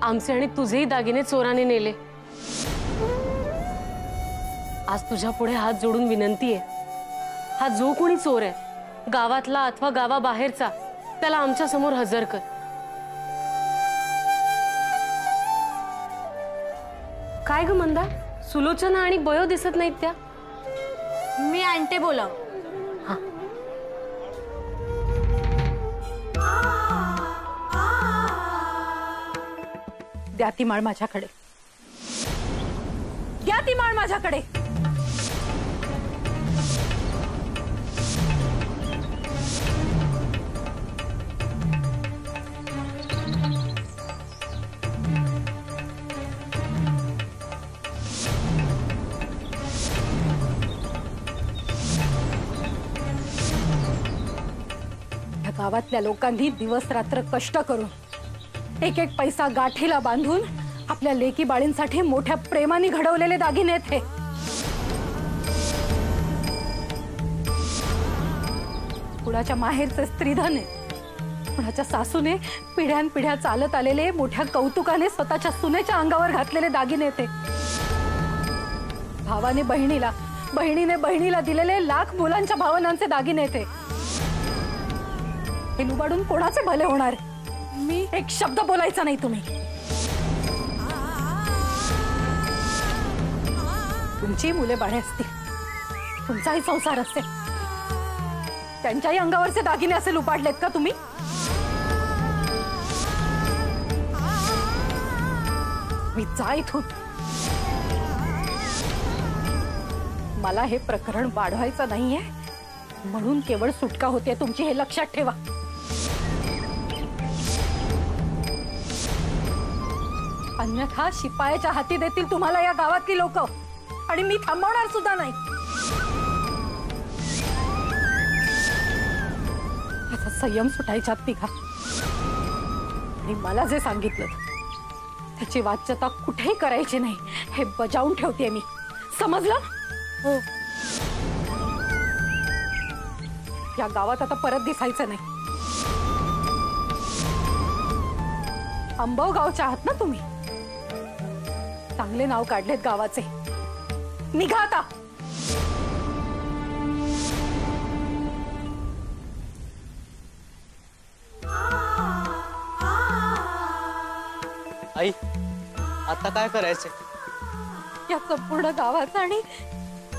आमचे आणि तुझेही दागिने चोराने नेले। आज तुझ्या पुढे हात जोडून विनंती आहे, हा जो कोणी चोर आहे, गावातला अथवा गावाबाहेरचा, त्याला आमच्या समोर हजर कर। काय ग मंदा, सुलोचना आणि बयो दिसत नाहीत त्या? मी आणते बोलाव। हा, द्या ती माळ माझ्याकडे, द्या ती माळ माझ्याकडे। या गावातल्या लोकांनी दिवस रात्र कष्ट करून एक एक पैसा गाठीला बांधून आपल्या लेकी बाळींसाठी मोठ्या प्रेमाने घडवलेले दागिने आहेत हे। कुणाच्या माहेरचे स्त्रीधन आहे, कुणाच्या सासूने पिढ्यानपिढ्या चालत आलेले मोठ्या कौतुकाने स्वतःच्या सुनेच्या अंगावर घातलेले दागिने आहेत हे। भावाने बहिणीला, बहिणीने बहिणीला दिलेले लाख मुलांच्या भावनांचे दागिने आहेत हे लुबाडून कोणाचे भले होणार? मी एक शब्द बोलायचा नाही तुम्ही। तुमची मुले बाळे असतील, तुमचाही संसार असेल, त्यांच्याही अंगावरचे दागिने असे लुबाडलेत का तुम्ही? मी जा इथून। मला हे प्रकरण वाढवायचं नाहीये म्हणून केवळ सुटका होते तुमची, हे लक्षात ठेवा। अन्यथा शिपायाच्या हाती देतील तुम्हाला या गावातली लोक, आणि मी थांबवणार सुद्धा नाही। याचा संयम सुटायच्यात निघा, आणि मला जे सांगितलं त्याची वाच्यता कुठेही करायची नाही हे बजावून ठेवते मी, समजलं? हो। या गावात आता परत दिसायचं नाही। अंबव गावच्या आहात ना तुम्ही, चांगले नाव काढलेत गावाचे, निघा आता। आई, आता काय करायचं? या संपूर्ण गावाचा आणि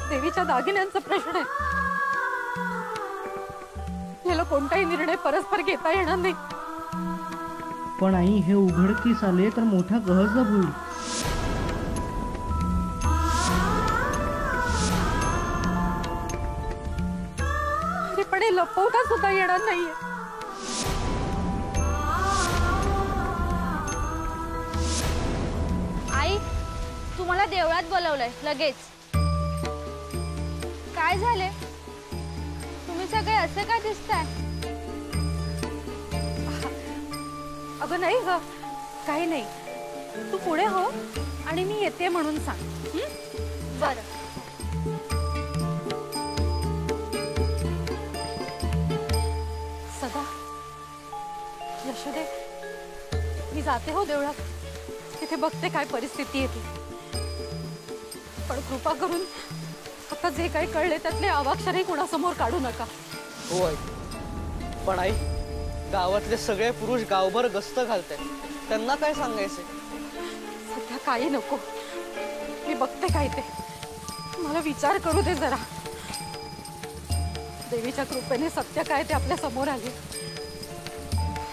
देवीच्या दागिन्यांचा प्रश्न आहे। याला कोणताही निर्णय परस्पर घेता येणार नाही। पण आई, हे उघडकीस आले तर मोठा गहजब होईल। पण हे लपवता सुद्धा येणार नाहीये। आई, तुम्हाला देवळात बोलवलंय लगेच। काय झाले? तुम्ही सगळे असे का दिसताय? अगं नाही ग, काही नाही, तू पुढे हो आणि मी येते म्हणून सांग। बरं। सदा, यशोदे, मी जाते हो देवळात, तिथे बघते काय परिस्थिती येते। पण कृपा करून आता जे काही कळले त्यातले अवाक्षरही कोणासमोर काढू नका। हो आई, पण आई, गावातले सगळे पुरुष गावभर गस्त घालताय, त्यांना काय सांगायचे? सध्या काही नको, मी बघते काय ते, मला विचार करू दे जरा। देवीच्या कृपेने सत्य काय ते आपल्या समोर आले,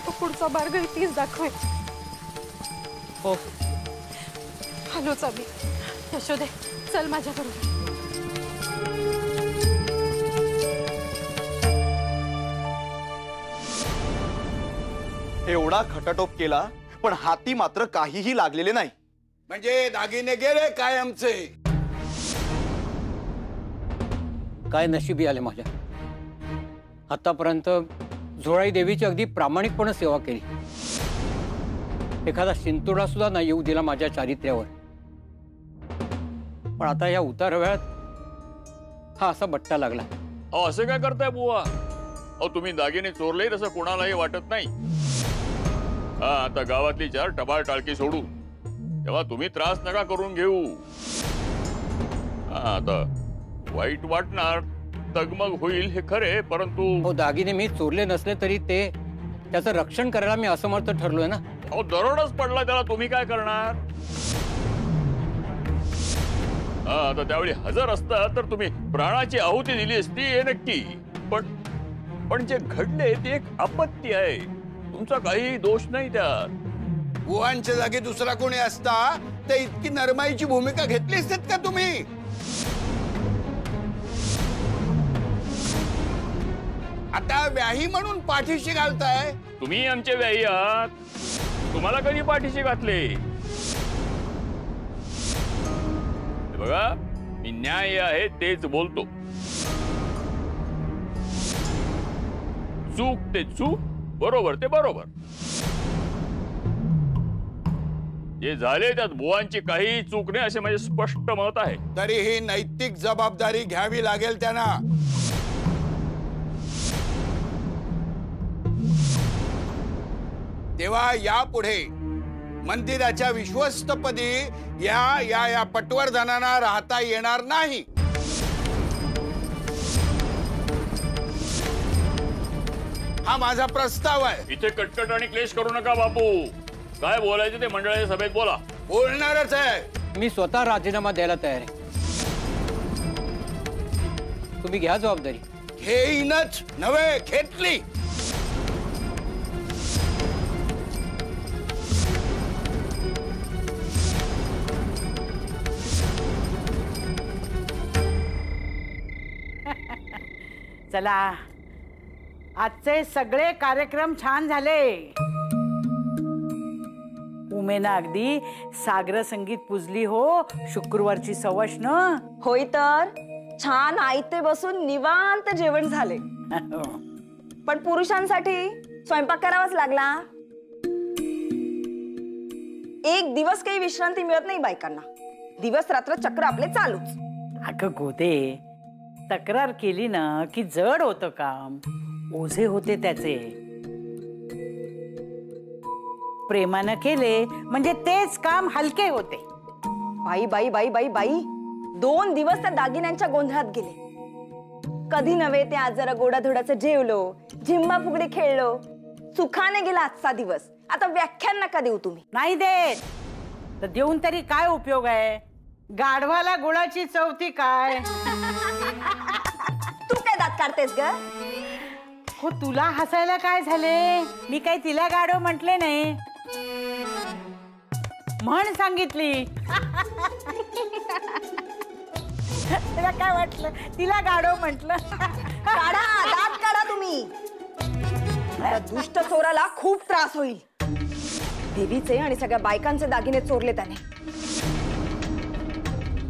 तो पुढचा मार्ग तीच दाखवेल। हो, हॅलोच आम्ही। यशोदे, चल माझ्याकडून। एवढा खटाटोप केला पण हाती मात्र काहीही लागलेले नाही। म्हणजे दागिने गेले कायमचे? काय नशिबी आले माझ्या। आतापर्यंत झोळाई देवीची अगदी प्रामाणिकपणे सेवा केली, एखादा शिंतोडा सुद्धा नाही येऊ दिला माझ्या चारित्र्यावर। पण आता या उतार वेळात हा असा बट्टा लागला। अहो, असे काय करताय बुवा? अहो, तुम्ही दागिने चोरले तसं कोणालाही वाटत नाही। आता गावातली 4 टबाळ टाळकी सोडू तेव्हा तुम्ही त्रास नका करून घेऊ. आता वाईट वाटणार, तगमग होईल हे खरे, परंतु हो, दागिने मी चोरले नसले तरी ते त्याचं रक्षण करायला मी असमर्थ ठरलोय ना. अहो दरोडच पडला त्याला, तुम्ही काय करणार? आता त्यावेळी हजर असता तर तुम्ही प्राणाची आहुती दिली असती हे नक्की, पण जे घडले ते एक आपत्ती आहे, तुमचा काही दोष नाही त्यात. बुवांच्या जागी दुसरा कोणी असता तर इतकी नरमाईची भूमिका घेतली असतात का तुम्ही? आता व्याही म्हणून पाठीशी घालताय. तुम्ही आमचे व्याही आहात, तुम्हाला कधी पाठीशी घातले? हे बघा, मी न्याय आहे तेच बोलतो. चूक ते चूक, बरोबर ते बरोबर. जे झाले त्यात बुवांची काही चूक नाही असे माझे स्पष्ट मत आहे. तरीही नैतिक जबाबदारी घ्यावी लागेल त्यांना. तेव्हा यापुढे मंदिराच्या विश्वस्तपदी या पटवर्धनांना राहता येणार नाही. हा माझा प्रस्ताव आहे. इथे कटकट आणि क्लेश करू नका बापू. काय बोलायचं ते मंडळाच्या सभेत बोला. बोलणारच आहे. मी स्वतः राजीनामा द्यायला तयार आहे. तुम्ही घ्या जबाबदारी. घेईनच नव्हे, घेतली. चला, आजचे सगळे कार्यक्रम छान झाले. उमेना अगदी सागर संगीत पुजली हो शुक्रवारची सवष्ण. होय तर छान आयते बसून निवांत जेवण झाले. पण पुरुषांसाठी स्वयंपाक करावाच लागला. एक दिवस काही विश्रांती मिळत नाही बायकांना. दिवस रात्र चक्र आपले चालूच. अगं गोदे, तक्रार केली ना की जड होतं काम, ओझे होते त्याचे. प्रेमानं केले म्हणजे तेच काम हलके होते. बाई बाई बाई बाई बाई 2 दिवस त्या दागिन्यांच्या गोंधळात गेले. कधी नव्हे ते आज जरा गोडाधोडाचं जेवलो, झिम्मा फुगडी खेळलो, सुखाने गेला आजचा दिवस. आता व्याख्यान नका देऊ तुम्ही. नाही देत तर देऊन तरी काय उपयोग आहे? गाढवाला गुळाची चवती काय? तू काय दात काढतेस ग? हो, तुला हसायला काय झाले? मी काही तिला गाढव म्हटले नाही, म्हण सांगितली. तिला काय वाटलं? तिला गाढव म्हटलं. काढा, दात काढा तुम्ही. त्या दुष्ट चोराला खूप त्रास होईल. देवीचे आणि सगळ्या बायकांचे दागिने चोरले त्याने.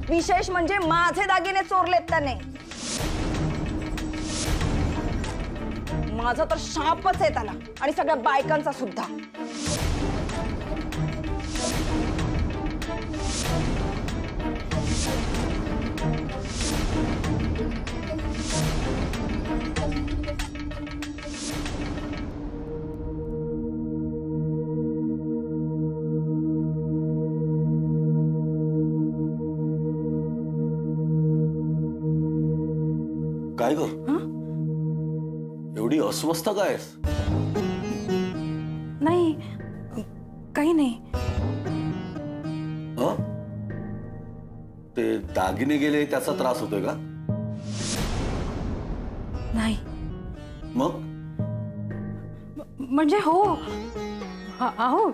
विशेष म्हणजे माझे दागिने चोरलेत त्याने. माझा तर शापच आहे त्याला आणि सगळ्या बायकांचा सुद्धा. काय ग, एवढी अस्वस्थ काय? नाही, काही नाही. ते दागिने गेले त्याचा त्रास होतोय का? नाही. मग म्हणजे हो, अहो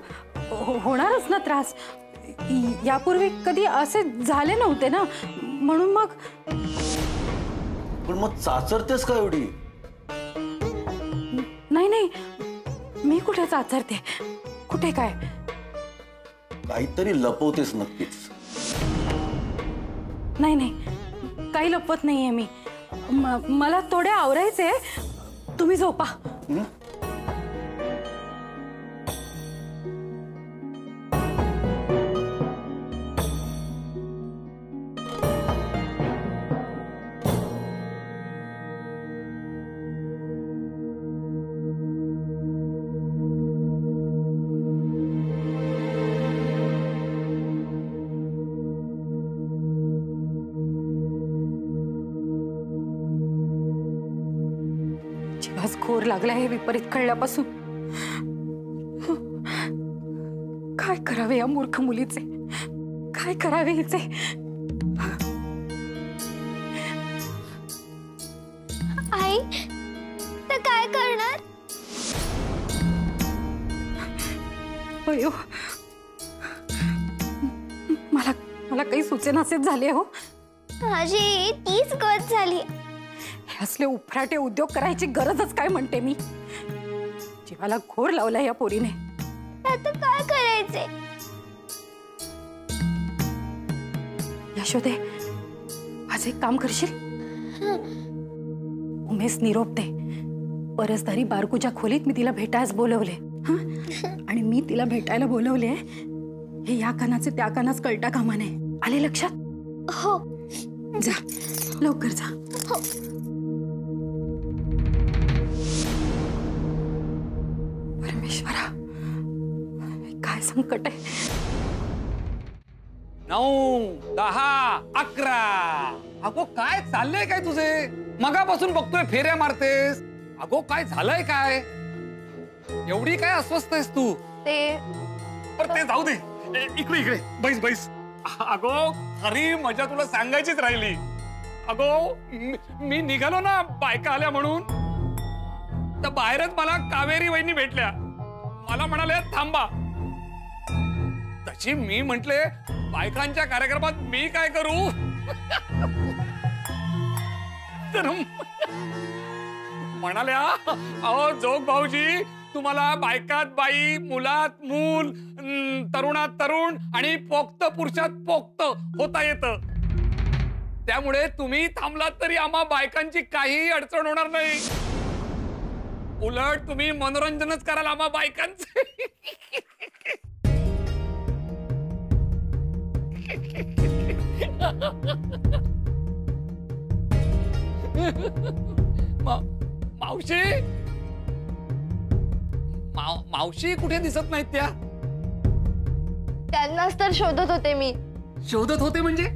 होणारच ना त्रास. यापूर्वी कधी असे झाले नव्हते ना, म्हणून मग. पण मग चाचरतेस का एवढी? नाही नाही, मी कुठे चाचरते? कुठे काय? काहीतरी लपवतेस नक्कीच. नाही नाही, काही लपवत नाहीये मी. मला थोडे आवरायचे. तुम्ही झोपा. घोर लागलाय हे विपरीत कळल्यापासून. काय करावे या मूर्ख मुलीचे, काय करावे हिचे. आई तर काय करणार? अयो, मला मला काही सुचेनासेच झाले हो. माझी तीच गत झाली. हे असले उफराटे उद्योग करायची गरजच काय म्हणते मी. जीवाला घोर लावला या पोरीने. आता काय करायचे? यशोदे, आज एक काम करशील? उमेश निरोप दे. परसदारी बारकूच्या खोलीत मी तिला भेटायला बोलवले. आणि मी तिला भेटायला बोलवले हे या कानाचे त्या कानास कळता कामा नये. आले लक्षात? हो. जा, लवकर जा. हो. परमेश्वरा, काय संकट आहे. 9, 10, 11. अगो काय चाललंय काय तुझे? मगापासून बघतोय फेऱ्या मारतेस. अगो काय झालंय काय? एवढी काय अस्वस्थ आहेस तू? ते जाऊ दे. इकडे इकडे बैस बैस. अगो खरी मजा तुला सांगायचीच राहिली. अगो मी निघालो ना बायका आल्या म्हणून, तर बाहेरच मला कावेरी वहिनी भेटल्या. मला म्हणाले थांबा. तशी मी म्हंटले बायकांच्या कार्यक्रमात मी काय करू. तर म्हणाल्या अहो जोग भाऊजी, तुम्हाला बायकात बाई, मुलात मूल, तरुणात तरुण आणि पोक्त पुरुषात पोक्त होता येतं. त्यामुळे तुम्ही थांबलात तरी आम्हा बायकांची काहीही अडचण होणार नाही. उलट तुम्ही मनोरंजनच कराल आम्हा बायकांचे. मावशी, मावशी कुठे दिसत नाहीत त्या? त्यांनाच तर शोधत होते मी. शोधत होते म्हणजे?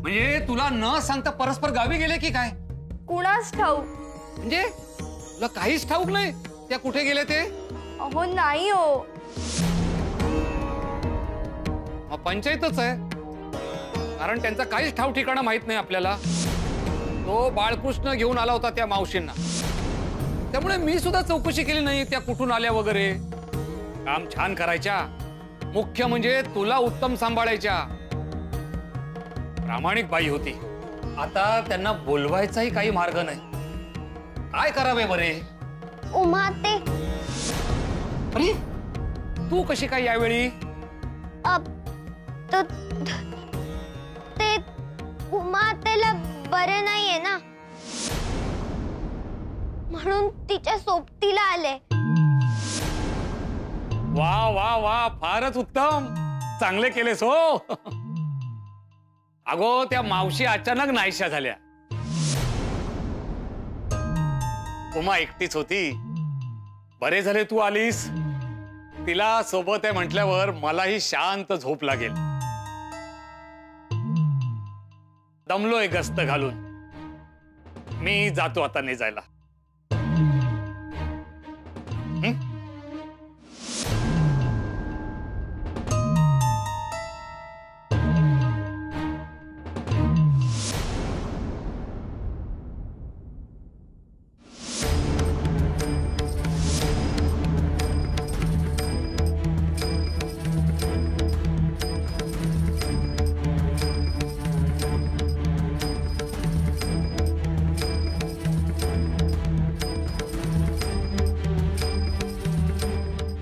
म्हणजे तुला न सांगता परस्पर गावी गेले की काय? कुणास ठाऊक. म्हणजे तुला काहीच ठाऊक नाही त्या कुठे गेले ते? अहो नाही हो. मग पंचायतच आहे, कारण त्यांचा काहीच ठाव ठिकाणा माहित नाही आपल्याला. तो बाळकृष्ण घेऊन आला होता त्या मावशींना, त्यामुळे मी सुद्धा चौकशी केली नाही त्या कुठून आल्या वगैरे. काम छान करायच्या, मुख्य म्हणजे तुला उत्तम सांभाळायच्या. प्रामाणिक बाई होती. आता त्यांना बोलवायचाही काही मार्ग नाही. काय करावे बरे? उमा ते. अरे तू कशी काय यावेळी? ते उमा त्याला बरे नाहीये ना, म्हणून तिच्या सोबतीला आले. वा वा वा, फारच उत्तम. चांगले केलेस हो. अगो त्या मावशी अचानक नाहीशा झाल्या. उमा एकटीच होती. बरे झाले तू आलीस. तिला सोबत आहे म्हटल्यावर मलाही शांत झोप लागेल. दमलोय गस्त घालून. मी जातो आता निजायला.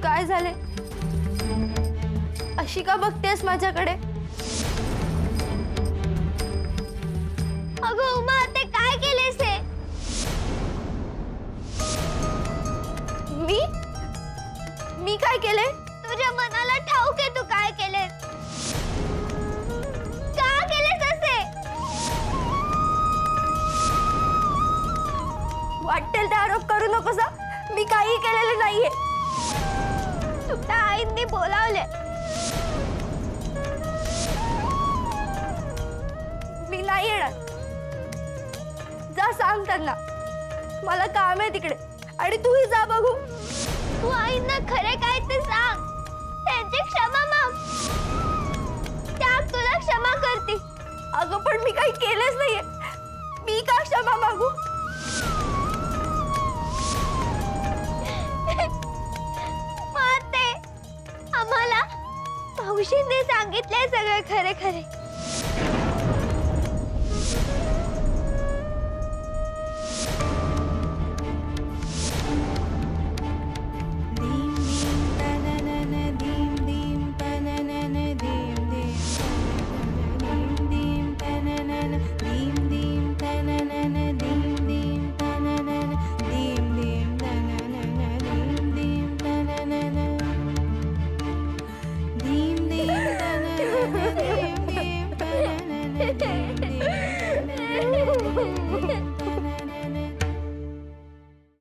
काय झाले? अशी का बघतेस माझ्याकडे? अगं उमा, ते काय केलेस हे? मी काय केले? तुझ्या मनाला ठाऊक आहे तू काय केलेस. का केलेस असे? वाटेल ते आरोप करू नकोस. मी काही केलेले नाहीये. तुमच्या आईंनी बोलावले. मी नाही येणार. जा सांग त्यांना मला काम आहे तिकडे आणि तूही जा बघू. तू आईंना खरे काय ते सांग. त्यांची क्षमा माग. त्या तुला क्षमा करते. अगं पण मी काही केलंच नाहीये. मी का क्षमा मागू? माते आम्हाला मावशीने सांगितलंय सगळं खरे खरे.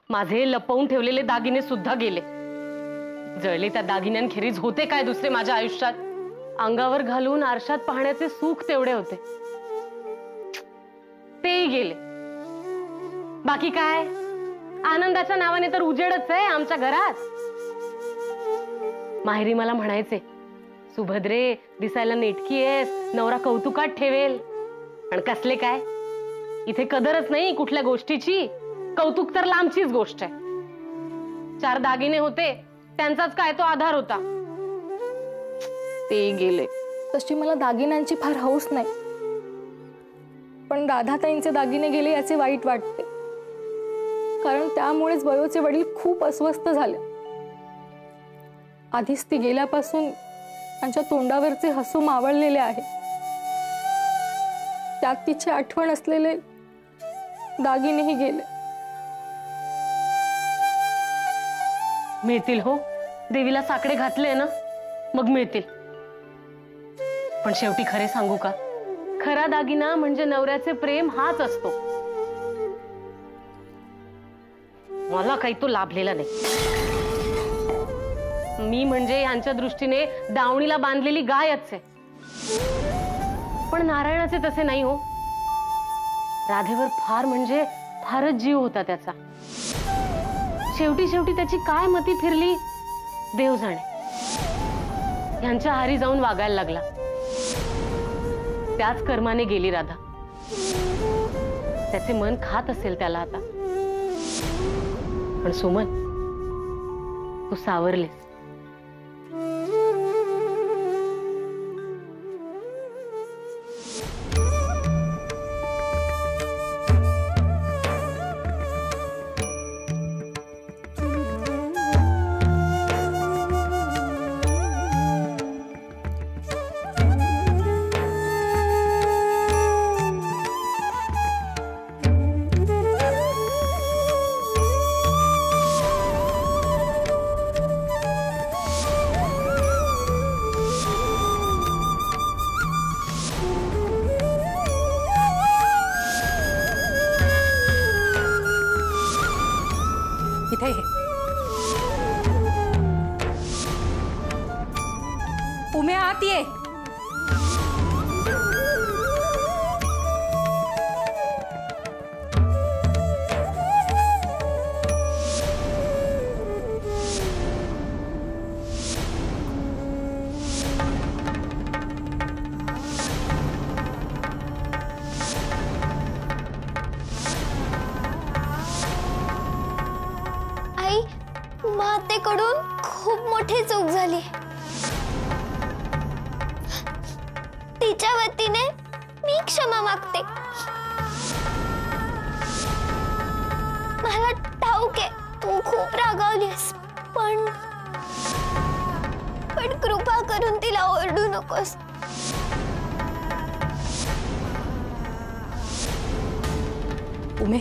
माझे लपवून ठेवलेले दागिने सुद्धा गेले. जळले त्या दागिन्यांखेरीज होते काय दुसरे माझ्या आयुष्यात? अंगावर घालून आरशात पाहण्याचे सुख तेवढे होते, तेही गेले. बाकी काय? आनंदाच्या नावाने तर उजेडच आहे आमच्या घरात. माहेरी मला म्हणायचे, सुभद्रे दिसायला नेटकी आहेस, नवरा कौतुकात ठेवेल. पण कसले काय? इथे कदरच नाही कुठल्या गोष्टीची. कौतुक तर लांबचीच गोष्ट आहे. 4 दागिने होते, त्यांचाच काय तो आधार होता, ते गेले. तशी मला दागिन्यांची फार हौस नाही, पण राधाताईंचे दागिने गेले याचे वाईट वाटते. कारण त्यामुळेच वयोचे वडील खूप अस्वस्थ झाले. आधीच ती गेल्यापासून त्यांच्या तोंडावरचे हसू मावळलेले आहे. त्यात तिची आठवण असलेले दागिनेही गेले. मिळतील हो, देवीला साकडे घातले ना, मग मिळतील. पण शेवटी खरे सांगू का, खरा दागिना म्हणजे नवऱ्याचे प्रेम हाच असतो. मला काही तो लाभलेला नाही. मी म्हणजे यांच्या दृष्टीने दावणीला बांधलेली गायच आहे. पण नारायणाचे तसे नाही हो. राधेवर फार म्हणजे फारच जीव होता त्याचा. शेवटी शेवटी त्याची काय मती फिरली देव जाणे. यांच्या हारी जाऊन वागायला लागला. त्याच कर्माने गेली राधा. त्याचे मन खात असेल त्याला आता. पण सुमन, तू सावरलेस. उमे आत ये. आई, मातेकडून खूप मोठी चूक झाली. तिच्या वतीने मी क्षमा मागते. मला ठाऊक आहे तू खूप रागावलीस, पण कृपा करून तिला ओरडू नकोस. उमे,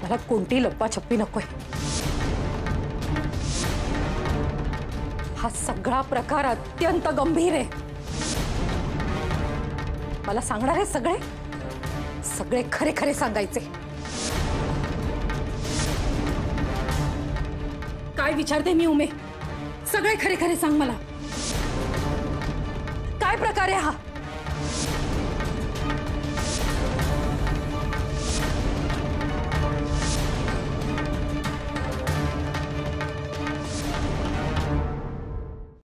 मला कोणती लप्पाछप्पी नकोय. हा सगळा प्रकार अत्यंत गंभीर आहे. मला सांगणार आहे सगळे सगळे खरे खरे सांगायचे. काय विचारते मी उमे? सगळे खरे खरे सांग मला. काय प्रकार आहे हा?